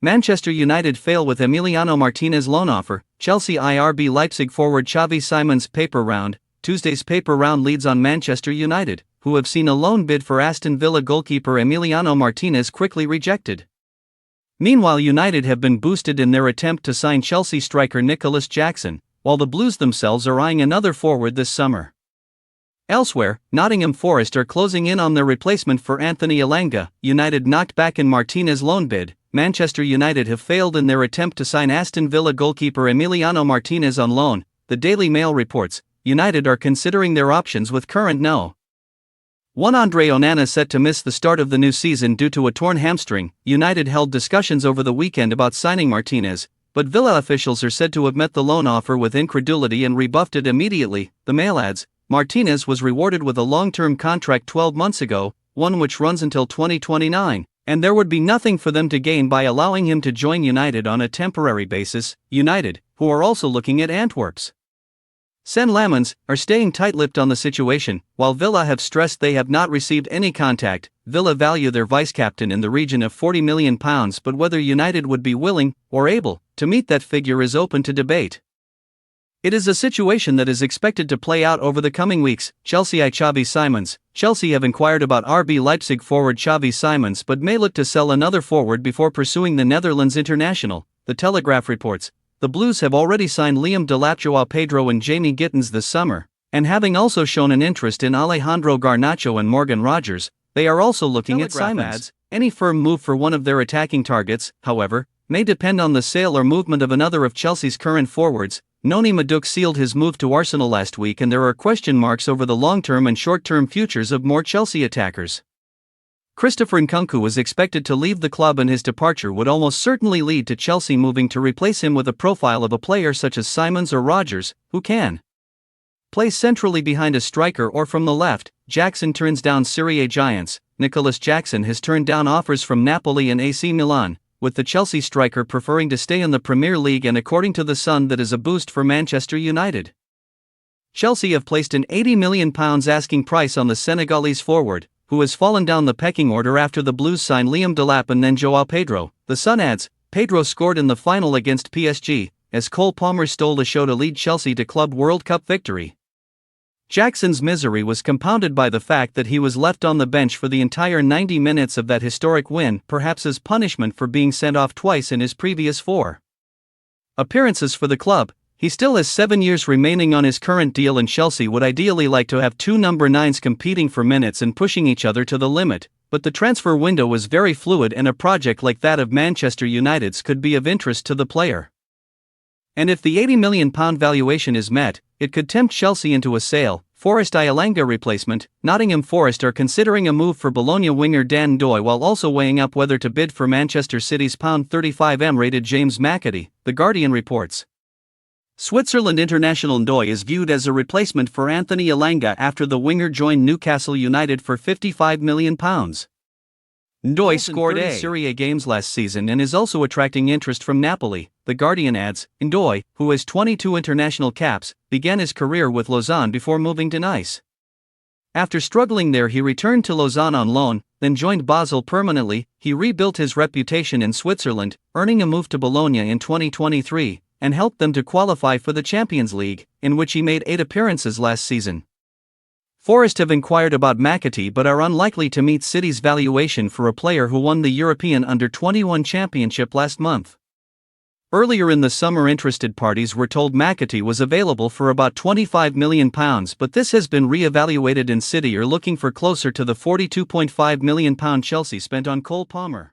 Manchester United fail with Emiliano Martinez loan offer. Chelsea RB Leipzig forward Xavi Simons paper round. Tuesday's paper round leads on Manchester United, who have seen a loan bid for Aston Villa goalkeeper Emiliano Martinez quickly rejected. Meanwhile, United have been boosted in their attempt to sign Chelsea striker Nicholas Jackson, while the Blues themselves are eyeing another forward this summer. Elsewhere, Nottingham Forest are closing in on their replacement for Anthony Elanga. United knocked back in Martinez loan bid. Manchester United have failed in their attempt to sign Aston Villa goalkeeper Emiliano Martinez on loan. The Daily Mail reports, United are considering their options with current no. 1 Andre Onana set to miss the start of the new season due to a torn hamstring. United held discussions over the weekend about signing Martinez, but Villa officials are said to have met the loan offer with incredulity and rebuffed it immediately. The Mail adds, Martinez was rewarded with a long-term contract 12 months ago, one which runs until 2029. And there would be nothing for them to gain by allowing him to join United on a temporary basis. United, who are also looking at Antwerp's Sen Lamans, are staying tight-lipped on the situation, while Villa have stressed they have not received any contact. Villa value their vice-captain in the region of £40 million, but whether United would be willing, or able, to meet that figure is open to debate. It is a situation that is expected to play out over the coming weeks. Xavi Simons. Chelsea have inquired about RB Leipzig forward Xavi Simons but may look to sell another forward before pursuing the Netherlands international. The Telegraph reports, the Blues have already signed Liam Delap, Joao Pedro and Jamie Gittins this summer, and having also shown an interest in Alejandro Garnacho and Morgan Rogers, they are also looking at Simons. Adds, any firm move for one of their attacking targets, however, may depend on the sale or movement of another of Chelsea's current forwards. Noni Madueke sealed his move to Arsenal last week, and there are question marks over the long-term and short-term futures of more Chelsea attackers. Christopher Nkunku was expected to leave the club, and his departure would almost certainly lead to Chelsea moving to replace him with a profile of a player such as Simons or Rogers, who can play centrally behind a striker or from the left. Jackson turns down Serie A giants. Nicholas Jackson has turned down offers from Napoli and AC Milan, with the Chelsea striker preferring to stay in the Premier League, and according to The Sun that is a boost for Manchester United. Chelsea have placed an £80 million asking price on the Senegalese forward, who has fallen down the pecking order after the Blues signed Liam Delap and then Joao Pedro. The Sun adds, Pedro scored in the final against PSG, as Cole Palmer stole the show to lead Chelsea to Club World Cup victory. Jackson's misery was compounded by the fact that he was left on the bench for the entire 90 minutes of that historic win, perhaps as punishment for being sent off twice in his previous 4 appearances for the club. He still has 7 years remaining on his current deal, and Chelsea would ideally like to have two number 9s competing for minutes and pushing each other to the limit, but the transfer window is very fluid, and a project like that of Manchester United's could be of interest to the player. And if the £80 million valuation is met, it could tempt Chelsea into a sale. Forest Elanga replacement. Nottingham Forest are considering a move for Bologna winger Dan Ndoye, while also weighing up whether to bid for Manchester City's £35M rated James McAtee. The Guardian reports, Switzerland international Ndoye is viewed as a replacement for Anthony Elanga after the winger joined Newcastle United for £55 million. Ndoye scored 30 Serie A games last season and is also attracting interest from Napoli. The Guardian adds, Ndoye, who has 22 international caps, began his career with Lausanne before moving to Nice. After struggling there, he returned to Lausanne on loan, then joined Basel permanently. He rebuilt his reputation in Switzerland, earning a move to Bologna in 2023, and helped them to qualify for the Champions League, in which he made 8 appearances last season. Forest have inquired about McAtee but are unlikely to meet City's valuation for a player who won the European Under-21 Championship last month. Earlier in the summer, interested parties were told McAtee was available for about £25 million, but this has been re-evaluated, and City are looking for closer to the £42.5 million Chelsea spent on Cole Palmer.